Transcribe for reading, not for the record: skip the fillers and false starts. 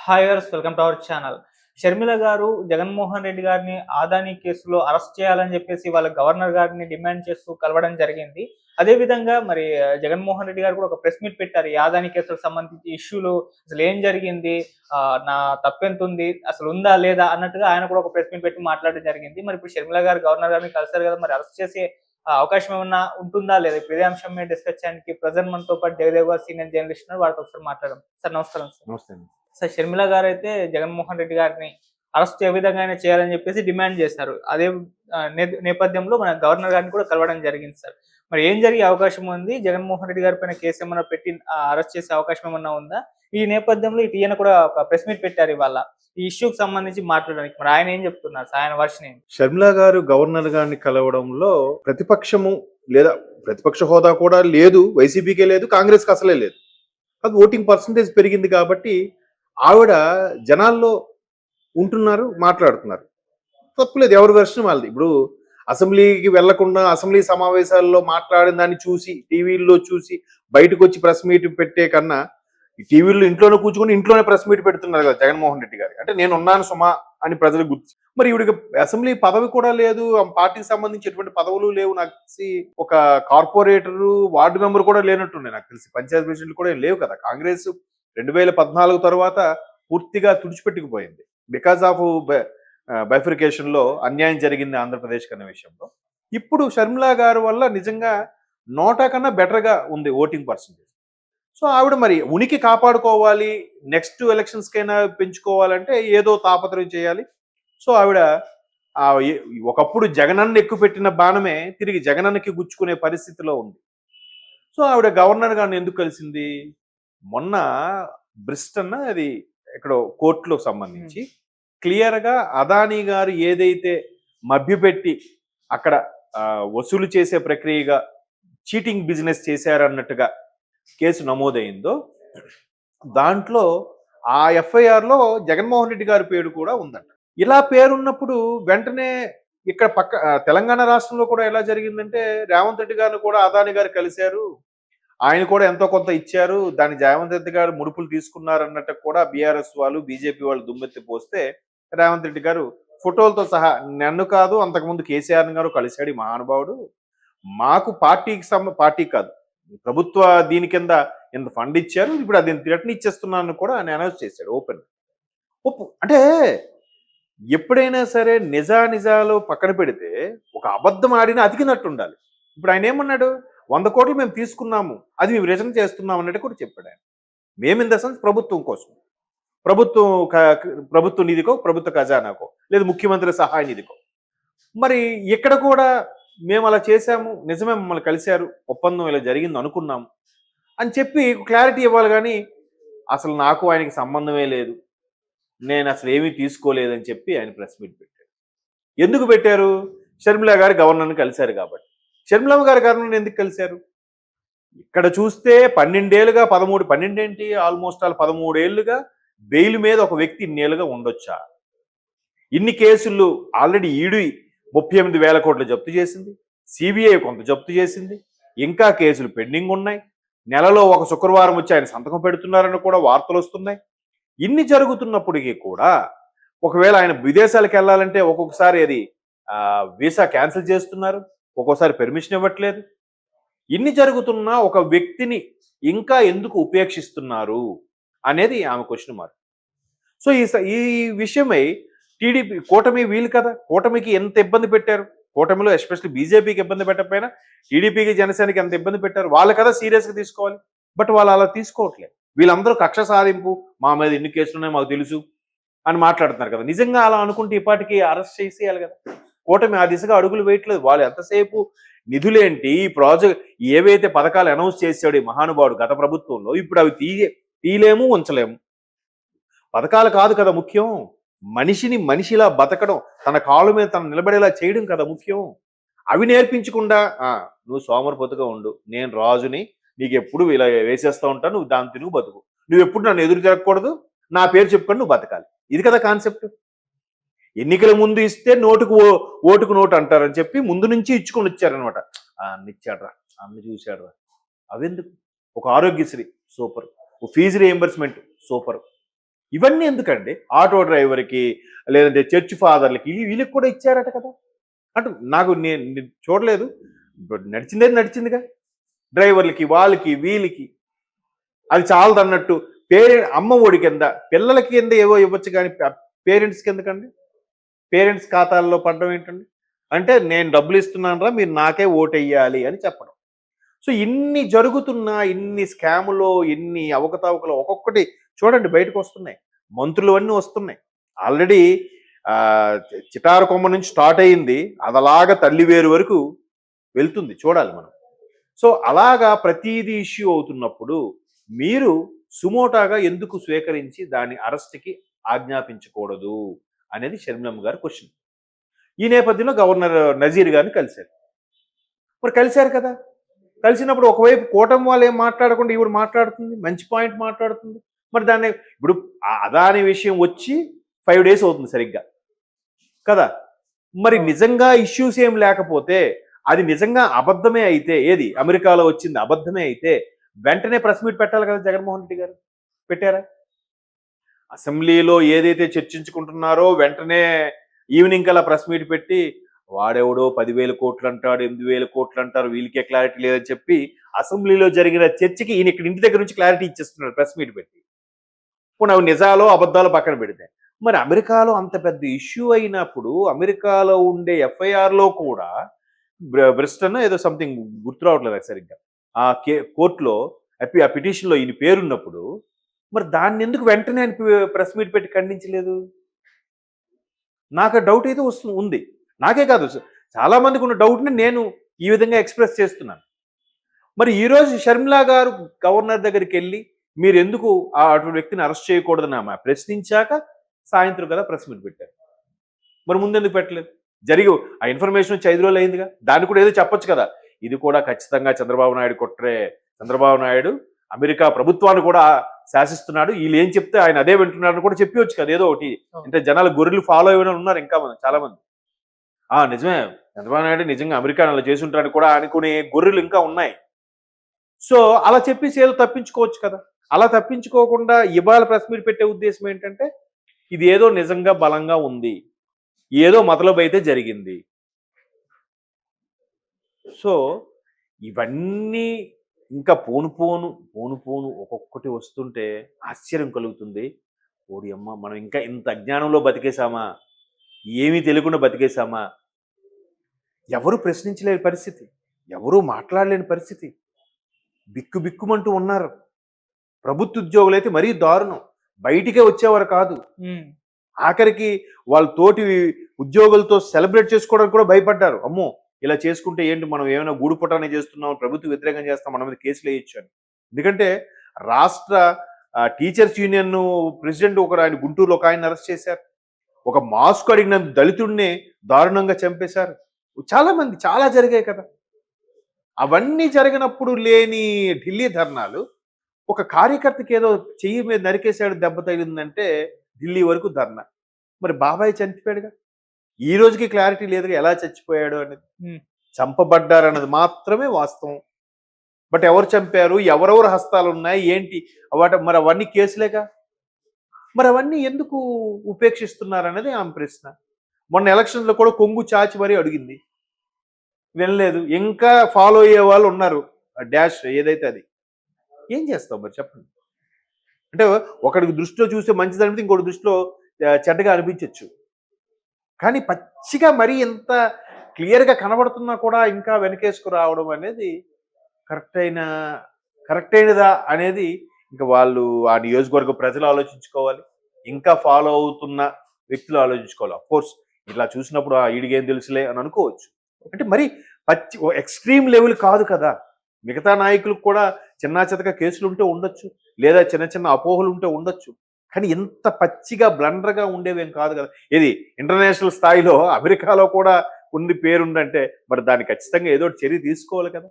Hi viewers, welcome to our channel. Sharmila గారు జగన్మోహన్ రెడ్డి గారిని ఆదాని కేసులో అరెస్ట్ చేయాలని చెప్పేసి వాళ్ళ గవర్నర్ గారిని డిమాండ్ చేస్తూ కలవడం జరిగింది. అదే విధంగా మరి జగన్మోహన్ రెడ్డి గారు కూడా ఒక ప్రెస్ మీట్ పెట్టారు. ఈ ఆదాని కేసులకు సంబంధించి ఇష్యూలు అసలు ఏం జరిగింది? నా తప్పెంతుంది? అసలు ఉందా లేదా అన్నట్టుగా ఆయన కూడా ఒక ప్రెస్ మీట్ పెట్టి మాట్లాడడం జరిగింది. మరి ఇప్పుడు షర్మిల గారు గవర్నర్ గారిని కలిసారు కదా! మరి అరెస్ట్ చేసే అవకాశం ఏమన్నా ఉంటుందా లేదా? ఇప్పుడు ఇదే అంశం మీద డిస్కస్ చేయడానికి ప్రెజెంట్ మనతో పాటు జయదేవ్ గారు సీనియర్ జర్నలిస్ట్ ఉన్నారు. వారితో ఒకసారి మాట్లాడదాం. సార్ నమస్కారం సార్. నమస్తే అండి. సార్ షర్మిల గారైతే జగన్మోహన్ రెడ్డి గారిని అరెస్ట్ ఏ విధంగానే చేయాలని చెప్పేసి డిమాండ్ చేశారు. అదే నేపథ్యంలో మన గవర్నర్ గారిని కూడా కలవడం జరిగింది సార్. మరి ఏం జరిగే అవకాశం ఉంది? జగన్మోహన్ రెడ్డి గారి పైన కేసు ఏమన్నా పెట్టి అరెస్ట్ చేసే అవకాశం ఏమన్నా ఉందా? ఈ నేపథ్యంలో ఇటు ఈయన కూడా ఒక ప్రెస్ మీట్ పెట్టారు ఇవాళ. ఈ ఇష్యూకి సంబంధించి మాట్లాడడానికి. మరి ఆయన ఏం చెప్తున్నారు? ఆయన వర్షన్ ఏంటి? షర్మిల గారు గవర్నర్ గారిని కలవడంలో ప్రతిపక్షము లేదా ప్రతిపక్ష హోదా కూడా లేదు, వైసీపీకే లేదు, కాంగ్రెస్కి అసలే లేదు. అది ఓటింగ్ పర్సంటేజ్ పెరిగింది కాబట్టి ఆవిడ జనాల్లో ఉంటున్నారు, మాట్లాడుతున్నారు. తప్పులేదు, ఎవరి వెర్షన్ వాళ్ళది. ఇప్పుడు అసెంబ్లీకి వెళ్లకుండా అసెంబ్లీ సమావేశాల్లో మాట్లాడిన దాన్ని చూసి టీవీల్లో చూసి బయటకు వచ్చి ప్రెస్ మీట్ పెట్టే కన్నా ఈ టీవీల్లో ఇంట్లోనే కూర్చుని ఇంట్లోనే ప్రెస్ మీట్ పెడుతున్నారు కదా జగన్మోహన్ రెడ్డి గారు. అంటే నేను ఉన్నాను సుమా అని ప్రజలకు గుర్తు. మరి ఇవిడికి అసెంబ్లీ పదవి కూడా లేదు, పార్టీకి సంబంధించి ఎటువంటి పదవులు లేవు. నాకు తెలిసి ఒక కార్పొరేటర్, వార్డు మెంబర్ కూడా లేనట్టుండే నాకు తెలిసి. పంచాయతీ ప్రెసిడెంట్లు కూడా లేవు కదా. కాంగ్రెస్ 2014 తర్వాత పూర్తిగా తుడిచిపెట్టుకుపోయింది. బికాస్ ఆఫ్ బైఫికేషన్ లో అన్యాయం జరిగింది ఆంధ్రప్రదేశ్ అనే విషయంలో. ఇప్పుడు షర్మిల గారి వల్ల నిజంగా నోటా కన్నా బెటర్ గా ఉంది ఓటింగ్ పర్సంటేజ్. సో ఆవిడ మరి ఉనికి కాపాడుకోవాలి, నెక్స్ట్ ఎలక్షన్స్ కైనా పెంచుకోవాలంటే ఏదో తాపత్రయం చేయాలి. సో ఆవిడ ఒకప్పుడు జగనన్న ఎక్కుపెట్టిన బాణమే తిరిగి జగనన్నకి గుచ్చుకునే పరిస్థితిలో ఉంది. సో ఆవిడ గవర్నర్ గారిని ఎందుకు కలిసింది? మొన్న బ్రిస్టన్ అది ఎక్కడో కోర్టులో సంబంధించి క్లియర్ గా అదానీ గారు ఏదైతే మభ్యపెట్టి అక్కడ వసూలు చేసే ప్రక్రియగా చీటింగ్ బిజినెస్ చేశారన్నట్టుగా కేసు నమోదైందో దాంట్లో ఆ ఎఫ్ఐఆర్ లో జగన్మోహన్ రెడ్డి గారి పేరు కూడా ఉందంట. ఇలా పేరున్నప్పుడు వెంటనే ఇక్కడ పక్క తెలంగాణ రాష్ట్రంలో కూడా ఎలా జరిగిందంటే రేవంత్ రెడ్డి గారిని కూడా అదానీ గారు కలిశారు, ఆయన కూడా ఎంతో కొంత ఇచ్చారు, దాని రేవంత్ రెడ్డి గారు ముడుపులు తీసుకున్నారు అన్నట్టు కూడా బీఆర్ఎస్ వాళ్ళు బీజేపీ వాళ్ళు దుమ్మెత్తి పోస్తే రేవంత్ రెడ్డి గారు ఫోటోలతో సహా నన్ను కాదు అంతకుముందు కేసీఆర్ గారు కలిశాడు ఈ మహానుభావుడు, మాకు పార్టీ కాదు ప్రభుత్వ దీని కింద ఇంత ఫండ్ ఇచ్చారు, ఇప్పుడు అది రిటర్న్ ఇచ్చేస్తున్నాను కూడా ఆయన అనౌన్స్ చేశాడు ఓపెన్. అంటే ఎప్పుడైనా సరే నిజాలు పక్కన పెడితే ఒక అబద్ధం ఆడినా అతికినట్టు ఉండాలి. ఇప్పుడు ఆయన ఏమన్నాడు? 100 కోట్లు మేము తీసుకున్నాము, అది మేము రిటర్న్ చేస్తున్నాం అన్నట్టు కూడా చెప్పాడు ఆయన. మేము ఇన్ ద సెన్స్ ప్రభుత్వం కోసం, ప్రభుత్వ నిధికో, ప్రభుత్వ ఖజానాకో, లేదు ముఖ్యమంత్రి సహాయ నిధికో. మరి ఇక్కడ కూడా మేము అలా చేశాము, నిజమే మమ్మల్ని కలిశారు, ఒప్పందం ఇలా జరిగింది అనుకున్నాము అని చెప్పి క్లారిటీ ఇవ్వాలి. కానీ అసలు నాకు ఆయనకి సంబంధమే లేదు, నేను అసలు ఏమీ తీసుకోలేదని చెప్పి ఆయన ప్రెస్ మీట్ పెట్టారు. ఎందుకు పెట్టారు? షర్మిల గారు గవర్నర్ని కలిశారు కాబట్టి. షర్మిల గారు గవర్నర్ని ఎందుకు కలిశారు? ఇక్కడ చూస్తే 12 ఏళ్ళుగా 12 ఏంటి, ఆల్మోస్ట్ 13 ఏళ్ళుగా బెయిల్ మీద ఒక వ్యక్తి ఇన్నేళ్ళుగా ఉండొచ్చా? ఇన్ని కేసులు ఆల్రెడీ ఈడీ 38,000 కోట్లు జప్తు చేసింది, సిబిఐ కొంత జప్తు చేసింది, ఇంకా కేసులు పెండింగ్ ఉన్నాయి. నెలలో ఒక శుక్రవారం వచ్చి ఆయన సంతకం పెడుతున్నారని కూడా వార్తలు వస్తున్నాయి. ఇన్ని జరుగుతున్నప్పటికీ కూడా ఒకవేళ ఆయన విదేశాలకు వెళ్ళాలంటే ఒక్కొక్కసారి అది వీసా క్యాన్సిల్ చేస్తున్నారు, ఒక్కోసారి పెర్మిషన్ ఇవ్వట్లేదు. ఇన్ని జరుగుతున్నా ఒక వ్యక్తిని ఇంకా ఎందుకు ఉపేక్షిస్తున్నారు అనేది ఆమె క్వశ్చన్ మార్క్. సో ఈ విషయమై టీడీపీ కూటమి వీలు కదా, కూటమికి ఎంత ఇబ్బంది పెట్టారు, కూటమిలో ఎస్పెషల్లీ బీజేపీకి ఇబ్బంది పెట్టకపోయినా టీడీపీకి జనసేనకి ఎంత ఇబ్బంది పెట్టారు, వాళ్ళు కదా సీరియస్గా తీసుకోవాలి. బట్ వాళ్ళు అలా తీసుకోవట్లేదు. వీళ్ళందరూ కక్ష సాధింపు, మా మీద ఎన్ని కేసులు ఉన్నాయో మాకు తెలుసు అని మాట్లాడుతున్నారు కదా. నిజంగా అలా అనుకుంటే ఇప్పటికీ అరెస్ట్ చేసేయాలి కదా. కూటమి ఆ దిశగా అడుగులు వేయట్లేదు. వాళ్ళు ఎంతసేపు నిధులేంటి, ఈ ప్రాజెక్ట్ ఏవైతే పథకాలు అనౌన్స్ చేశాడు ఈ మహానుభావుడు గత ప్రభుత్వంలో, ఇప్పుడు అవి తీయలేము, ఉంచలేము. పథకాలు కాదు కదా ముఖ్యం, మనిషిలా బతకడం, తన కాళ్ళ మీద తను నిలబడేలా చేయడం కదా ముఖ్యం. అవి నేర్పించకుండా నువ్వు సోమరిపోతుగా ఉండు, నేను రాజుని, నీకు ఎప్పుడు ఇలా వేసేస్తూ ఉంటాను, నువ్వు దాని తినుగు బతుకు, నువ్వు ఎప్పుడు నన్ను ఎదురు తిరగకూడదు, నా పేరు చెప్పుకొని నువ్వు బతకాలి. ఇది కదా కాన్సెప్ట్. ఎన్నికల ముందు ఇస్తే ఓటుకు నోటు అంటారని చెప్పి ముందు నుంచి ఇచ్చుకొని వచ్చారనమాట. అన్న ఇచ్చాడ్రా, అన్న చూశాడ్రా, అవెందుకు? ఒక ఆరోగ్యశ్రీ సూపర్, ఒక ఫీజు రీఎంబర్స్మెంట్ సూపర్, ఇవన్నీ ఎందుకండి? ఆటో డ్రైవర్‌కి, లేదంటే చర్చ్ ఫాదర్‌లకి వీళ్ళకి కూడా ఇచ్చారట కదా! అంటే నాకు నేను చూడలేదు. ఇప్పుడు నడిచిందేది నడిచిందిగా. డ్రైవర్‌లకి, వాళ్ళకి, వీళ్ళకి. అది చాలదన్నట్టు అమ్మ ఒడి కింద, పిల్లల కింద ఏవో ఇవ్వచ్చు గానీ పేరెంట్స్‌కి ఎందుకండి? పేరెంట్స్ ఖాతాల్లో పడడం ఏంటండి? అంటే నేను డబ్బులిస్తున్నానురా మీరు నాకే ఓటెయ్యాలి అని చెప్పడం. సో, ఇన్ని జరుగుతున్నా, ఇన్ని స్కాములో, ఇన్ని అవకతవకలు ఒక్కొక్కటి చూడండి బయటకొస్తున్నాయి. మంత్రులవన్నీ వస్తున్నాయి. ఆల్రెడీ ఆహ్, చిటారు కొమ్మ నుంచి స్టార్ట్ అయింది. అదలాగా తల్లివేరు వరకు వెళ్తుంది. చూడాలి మనం. సో, అలాగా ప్రతీది ఇష్యూ అవుతున్నప్పుడు మీరు సుమోటాగా ఎందుకు స్వీకరించి దాని అరెస్ట్‌కి ఆజ్ఞాపించకూడదు అనేది షర్మిలమ్మ గారి క్వెషన్. ఈ నేపథ్యంలో గవర్నర్ నజీర్ గారిని కలిసారు. మరి కలిసారు కదా! కలిసినప్పుడు ఒకవైపు కూటమి వాళ్ళు ఏం మాట్లాడకుండా ఈవిడ మాట్లాడుతుంది. మంచి పాయింట్ మాట్లాడుతుంది. మరి దాన్ని ఇప్పుడు అదాని విషయం వచ్చి 5 డేస్ అవుతుంది సరిగ్గా. కదా! మరి నిజంగా ఇష్యూస్ ఏం లేకపోతే, అది నిజంగా అబద్ధమే అయితే ఏది అమెరికాలో వచ్చింది అబద్ధమే అయితే, వెంటనే ప్రెస్ మీట్ పెట్టాలి కదా జగన్మోహన్ రెడ్డి గారు. పెట్టారా? అసెంబ్లీలో ఏదైతే చర్చించుకుంటున్నారో వెంటనే ఈవినింగ్ కల్లా ప్రెస్ మీట్ పెట్టి వాడెవడో 10,000 కోట్లు అంటాడు, 8,000 కోట్లు అంటారు, వీళ్ళకే క్లారిటీ లేదని చెప్పి అసెంబ్లీలో జరిగిన చర్చకి ఈయన ఇక్కడ ఇంటి దగ్గర నుంచి క్లారిటీ ఇచ్చేస్తున్నాడు ప్రెస్ మీట్ పెట్టి. పోనీ అవి నిజాలో అబద్ధాలు పక్కన పెడితే. మరి అమెరికాలో అంత పెద్ద ఇష్యూ అయినప్పుడు అమెరికాలో ఉండే ఎఫ్ఐఆర్‌లో కూడా బ్రిస్టన్ ఏదో సంథింగ్ గుర్తు రావట్లేదు నాకు సరిగ్గా. ఆ కోర్ట్‌లో ఆ పిటిషన్‌లో ఈయన పేరున్నప్పుడు మరి దాన్నెందుకు వెంటనే ఆయన ప్రెస్ మీట్ పెట్టి ఖండించలేదు? నాకు ఆ డౌట్ అయితే ఉంది. నాకే కాదు చాలా మందికి ఉన్న డౌట్‌ని నేను ఈ విధంగా ఎక్స్‌ప్రెస్ చేస్తున్నాను. మరి ఈరోజు షర్మిల గారు గవర్నర్ దగ్గరికెళ్ళి మీరెందుకు అటువంటి వ్యక్తిని అరెస్ట్ చేయకూడదని ఆమె ప్రశ్నించాక సాయంత్రం కదా ప్రెస్ మీట్ పెట్టారు. మరి ముందెందుకు పెట్టలేదు? ఆ ఇన్ఫర్మేషన్ వచ్చి 5 రోజులు అయిందిగా. దాన్ని కూడా ఏదో చెప్పొచ్చు కదా! ఇది కూడా ఖచ్చితంగా చంద్రబాబు నాయుడు కుట్రే. చంద్రబాబు నాయుడు అమెరికా ప్రభుత్వాన్ని కూడా శాసిస్తున్నాడు. ఈళ్ళేం చెప్తే ఆయన అదే వింటున్నాడని కూడా చెప్పియొచ్చు కదా! ఏదో ఒకటి. అంటే జనాలు గొర్రెలు ఫాలో అయ్యేవాళ్ళు ఉన్నారు ఇంకా చాలా మంది. నిజమే. చంద్రబాబు నాయుడు నిజంగా అమెరికాని అలా చేసుంటాడని కూడా అనుకునే గొర్రెలు ఇంకా ఉన్నాయి. సో, అలా చెప్పేసి ఏదో తప్పించుకోవచ్చు కదా! అలా తప్పించుకోకుండా ఇవాళ ప్రెస్ మీట్ పెట్టే ఉద్దేశ్యం ఏంటంటే, ఇది ఏదో నిజంగా బలంగా ఉంది. ఏదో మతలబైతే జరిగింది. సో, ఇవన్నీ ఇంకా పోను ఒక్కొక్కటి వస్తుంటే ఆశ్చర్యం కలుగుతుంది. ఓడియమ్మ! మనం ఇంకా ఇంత అజ్ఞానంలో బతికేసామా? ఏమీ తెలియకుండా బతికేసామా? ఎవరు ప్రశ్నించలేని పరిస్థితి. ఎవరు మాట్లాడలేని పరిస్థితి. బిక్కుమంటూ ఉన్నారు. ప్రభుత్వ ఉద్యోగులైతే మరీ దారుణం. బయటికే వచ్చేవారు కాదు. ఆఖరికి వాళ్ళ తోటి ఉద్యోగులతో సెలబ్రేట్ చేసుకోవడానికి కూడా భయపడ్డారు. అమ్మో! ఇలా చేసుకుంటే ఏంటి మనం ఏమైనా గూడుపుటానే చేస్తున్నాం, ప్రభుత్వ వ్యతిరేకంగా చేస్తాం, మన మీద కేసులు వేయొచ్చు అని. ఎందుకంటే రాష్ట్ర టీచర్స్ యూనియన్ ప్రెసిడెంట్ ఆయన గుంటూరులో ఒక ఆయన అరెస్ట్ చేశారు. ఒక మాస్క్ అడిగిన దళితుడిని దారుణంగా చంపేశారు. చాలా జరిగాయి కదా! అవన్నీ జరిగినప్పుడు లేని ఢిల్లీ ధర్నాలు ఒక కార్యకర్తకి ఏదో చెయ్యి మీద నరికేశాడు దెబ్బ తగిలిందంటే ఢిల్లీ వరకు ధర్నా. మరి బాబాయ్ చనిపోయాడుగా. ఈ రోజుకి క్లారిటీ లేదుగా ఎలా చచ్చిపోయాడు అనేది. చంపబడ్డారన్నది మాత్రమే వాస్తవం. బట్ ఎవరు చంపారు, ఎవరెవరు హస్తాలు ఉన్నాయి, ఏంటి మరి అవన్నీ కేసులేగా. మరి అవన్నీ ఎందుకు ఉపేక్షిస్తున్నారన్నది ఆమె ప్రశ్న. మొన్న ఎలక్షన్లో కూడా కొంగు చాచి మరీ అడిగింది. వినలేదు. ఇంకా ఫాలో అయ్యే వాళ్ళు ఉన్నారు. డాష్ ఏదైతే అది. ఏం చేస్తావు మరి చెప్పండి. అంటే ఒకడికి దృష్టిలో చూస్తే మంచిదనిపితే ఇంకోటి దృష్టిలో చెడ్డగా అనిపించవచ్చు. కానీ పచ్చిగా మరీ ఎంత క్లియర్‌గా కనబడుతున్నా కూడా ఇంకా వెనకేసుకు రావడం అనేది కరెక్టైనదా అనేది ఇంకా వాళ్ళు ఆ నియోజకవర్గ ప్రజలు ఆలోచించుకోవాలి. ఇంకా ఫాలో అవుతున్న వ్యక్తులు ఆలోచించుకోవాలి. అఫ్‌కోర్స్ ఇట్లా చూసినప్పుడు ఈడికేం తెలుసులే అని అనుకోవచ్చు. అంటే మరి ఎక్స్‌ట్రీమ్ లెవెల్ కాదు కదా! మిగతా నాయకులకు కూడా చిన్నాచితక కేసులుంటే ఉండొచ్చు. లేదా చిన్న అపోహలుంటే ఉండొచ్చు. కానీ ఇంత పచ్చిగా బ్లండర్‌గా ఉండేవేం కాదు కదా! ఏది ఇంటర్నేషనల్ స్థాయిలో అమెరికాలో కూడా పేరుందంటే మరి దాన్ని ఖచ్చితంగా ఏదో చర్య తీసుకోవాలి కదా!